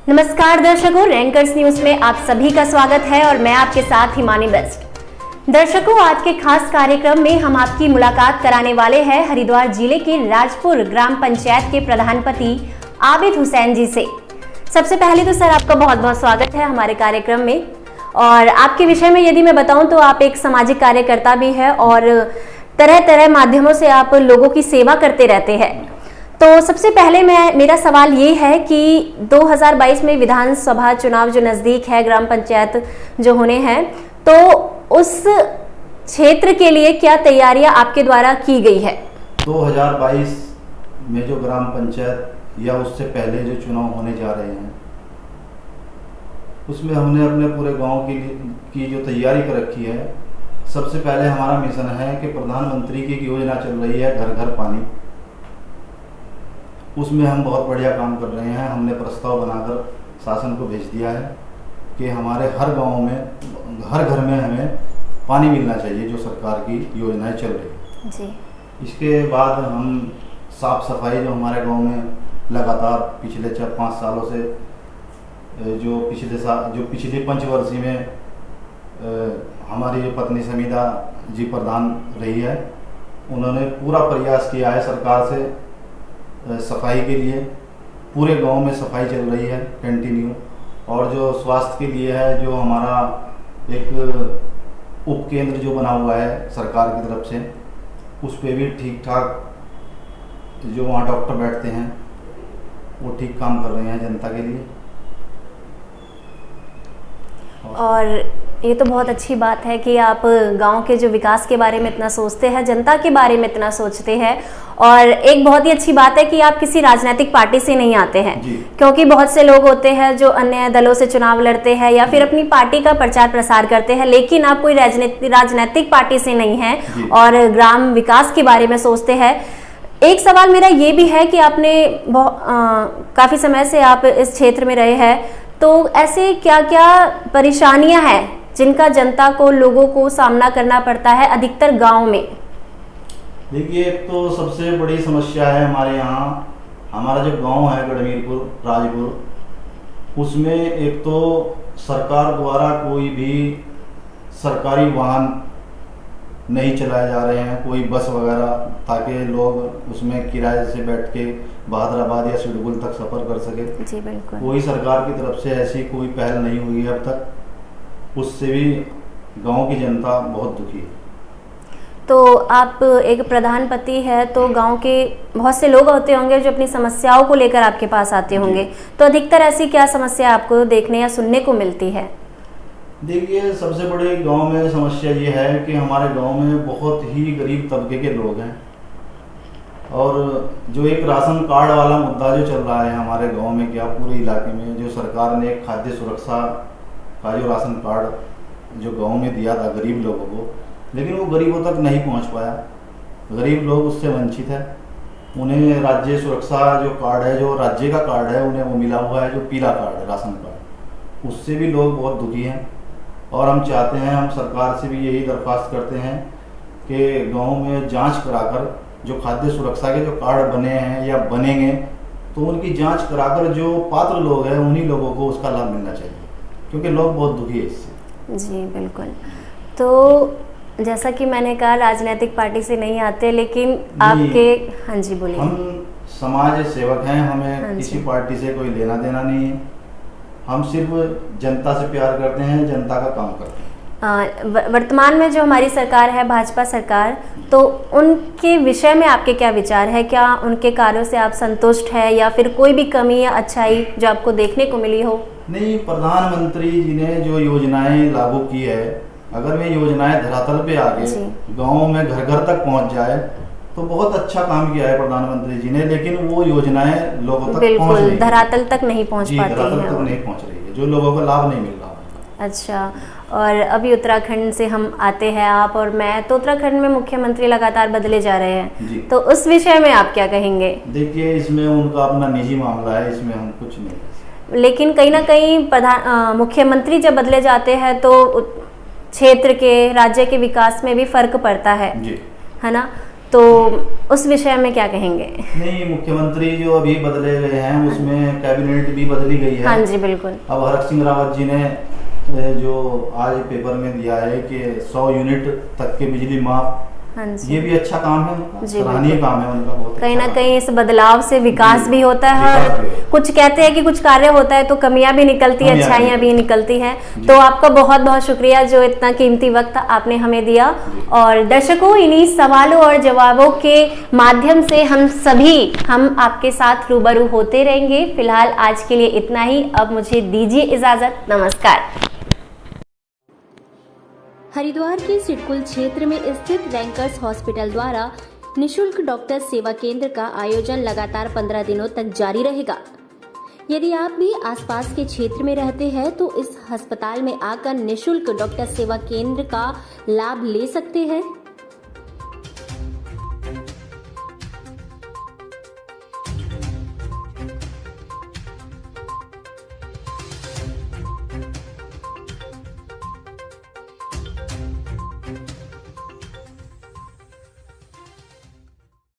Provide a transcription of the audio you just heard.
नमस्कार दर्शकों, rankers news में आप सभी का स्वागत है और मैं आपके साथ हिमानी बेस्ट। दर्शकों, आज के खास कार्यक्रम में हम आपकी मुलाकात कराने वाले हैं हरिद्वार जिले के राजपुर ग्राम पंचायत के प्रधानपति आबिद हुसैन जी से। सबसे पहले तो सर आपका बहुत बहुत स्वागत है हमारे कार्यक्रम में। और आपके विषय में यदि मैं बताऊं तो आप एक सामाजिक कार्यकर्ता भी है और तरह तरह माध्यमों से आप लोगों की सेवा करते रहते हैं। तो सबसे पहले मेरा सवाल ये है कि 2022 में विधानसभा चुनाव जो नज़दीक है, ग्राम पंचायत जो होने हैं, तो उस क्षेत्र के लिए क्या तैयारियां आपके द्वारा की गई है? 2022 में जो ग्राम पंचायत या उससे पहले जो चुनाव होने जा रहे हैं, उसमें हमने अपने पूरे गांव की जो तैयारी कर रखी है। सबसे पहले हमारा मिशन है कि प्रधानमंत्री की एक योजना चल रही है घर घर पानी, उसमें हम बहुत बढ़िया काम कर रहे हैं। हमने प्रस्ताव बनाकर शासन को भेज दिया है कि हमारे हर गांव में हर घर में हमें पानी मिलना चाहिए, जो सरकार की योजनाएं चल रही है। इसके बाद हम साफ सफाई जो हमारे गांव में लगातार पिछले 4-5 सालों से जो पिछले पंचवर्षीय में हमारी पत्नी समीदा जी प्रधान रही है, उन्होंने पूरा प्रयास किया है सरकार से सफाई के लिए। पूरे गांव में सफाई चल रही है कंटिन्यू। और जो स्वास्थ्य के लिए है, जो हमारा एक उपकेंद्र जो बना हुआ है सरकार की तरफ से, उस पे भी ठीक ठाक जो वहाँ डॉक्टर बैठते हैं वो ठीक काम कर रहे हैं जनता के लिए। और ये तो बहुत अच्छी बात है कि आप गांव के जो विकास के बारे में इतना सोचते हैं, जनता के बारे में इतना सोचते हैं। और एक बहुत ही अच्छी बात है कि आप किसी राजनीतिक पार्टी से नहीं आते हैं, क्योंकि बहुत से लोग होते हैं जो अन्य दलों से चुनाव लड़ते हैं या फिर अपनी पार्टी का प्रचार प्रसार करते हैं, लेकिन आप कोई राजनीतिक पार्टी से नहीं हैं और ग्राम विकास के बारे में सोचते हैं। एक सवाल मेरा ये भी है कि आपने काफ़ी समय से आप इस क्षेत्र में रहे हैं, तो ऐसे क्या क्या परेशानियां हैं जिनका जनता को, लोगों को सामना करना पड़ता है अधिकतर गांव में? देखिए, एक तो सबसे बड़ी समस्या है हमारे यहाँ, हमारा जो गांव है गढ़मीरपुर राजपुर, उसमें एक तो सरकार द्वारा कोई भी सरकारी वाहन नहीं चलाए जा रहे हैं, कोई बस वगैरह, ताकि लोग उसमें किराए से बैठ के बहादुराबाद या सिडकुल तक सफ़र कर सके। जी बिल्कुल। कोई सरकार की तरफ से ऐसी कोई पहल नहीं हुई है अब तक। उससे भी गांव की जनता बहुत दुखी है। तो आप एक प्रधानपति है, तो गांव के बहुत से लोग होते होंगे जो अपनी समस्याओं को लेकर आपके पास आते होंगे, तो अधिकतर ऐसी क्या समस्या आपको देखने या सुनने को मिलती है? देखिए, सबसे बड़ी गांव में समस्या ये है कि हमारे गांव में बहुत ही गरीब तबके के लोग हैं। और जो एक राशन कार्ड वाला मुद्दा जो चल रहा है हमारे गांव में, क्या पूरे इलाके में, जो सरकार ने खाद्य सुरक्षा का जो राशन कार्ड जो गांव में दिया था गरीब लोगों को, लेकिन वो गरीबों तक नहीं पहुंच पाया। गरीब लोग उससे वंचित है। उन्हें राज्य सुरक्षा जो कार्ड है, जो राज्य का कार्ड है, उन्हें वो मिला हुआ है जो पीला कार्ड है, राशन कार्ड। उससे भी लोग बहुत दुखी हैं। और हम चाहते हैं, हम सरकार से भी यही दरख्वास्त करते हैं कि गांव में जांच कराकर जो खाद्य सुरक्षा के जो कार्ड बने हैं या बनेंगे, तो उनकी जांच कराकर जो पात्र लोग हैं उन्हीं लोगों को उसका लाभ मिलना चाहिए, क्योंकि लोग बहुत दुखी है इससे। जी बिल्कुल। तो जैसा कि मैंने कहा, राजनीतिक पार्टी से नहीं आते, लेकिन आपके, हाँ जी बोलिए। हम समाज सेवक हैं, हमें किसी पार्टी से कोई लेना देना नहीं है। हम सिर्फ जनता से प्यार करते हैं, जनता का काम करते हैं। वर्तमान में जो हमारी सरकार है, भाजपा सरकार, तो उनके विषय में आपके क्या विचार है? क्या उनके कार्यों से आप संतुष्ट है या फिर कोई भी कमी या अच्छाई जो आपको देखने को मिली हो? नहीं, प्रधानमंत्री जी ने जो योजनाएं लागू की है, अगर वे योजनाएं धरातल पे आके गाँव में घर घर तक पहुँच जाए तो बहुत अच्छा काम किया है प्रधानमंत्री जी ने। लेकिन वो योजनाएं लोगों तक पहुँच नहीं, धरातल तक नहीं पहुँच पाती हैं, धरातल तक नहीं पहुँच रही है, जो लोगों को लाभ नहीं मिल रहा है। अच्छा। और अभी उत्तराखंड से हम आते हैं, आप और मैं, तो उत्तराखंड में मुख्यमंत्री लगातार बदले जा रहे हैं, तो उस विषय में आप क्या कहेंगे? देखिए, इसमें उनका अपना निजी मामला है, इसमें हम कुछ नहीं। लेकिन कहीं ना कहीं मुख्यमंत्री जब बदले जाते हैं तो क्षेत्र के, राज्य के विकास में भी फर्क पड़ता है ना? तो उस विषय में क्या कहेंगे? नहीं, मुख्यमंत्री जो अभी बदले गए हैं उसमें कैबिनेट भी बदली गई है। हाँ जी बिल्कुल। अब हरक सिंह रावत जी ने जो आज पेपर में दिया है कि 100 यूनिट तक की बिजली माफ, हाँ जी। ये भी अच्छा काम है उनका, जी, सराहनीय काम है उनका, बहुत कहीं ना अच्छा कहीं इस बदलाव से विकास भी होता है विकास और भी होता है। कुछ कहते हैं कि कुछ कार्य होता है तो कमियां भी निकलती है, कमियां अच्छाइयां भी भी निकलती हैं। जी। तो आपका बहुत बहुत शुक्रिया जो इतना कीमती वक्त आपने हमें दिया। और दर्शकों, इन्हीं सवालों और जवाबों के माध्यम से हम आपके साथ रूबरू होते रहेंगे। फिलहाल आज के लिए इतना ही, अब मुझे दीजिए इजाजत, नमस्कार। हरिद्वार के सिडकुल क्षेत्र में स्थित रैंकर्स हॉस्पिटल द्वारा निशुल्क डॉक्टर सेवा केंद्र का आयोजन लगातार 15 दिनों तक जारी रहेगा। यदि आप भी आसपास के क्षेत्र में रहते हैं तो इस अस्पताल में आकर निशुल्क डॉक्टर सेवा केंद्र का लाभ ले सकते हैं।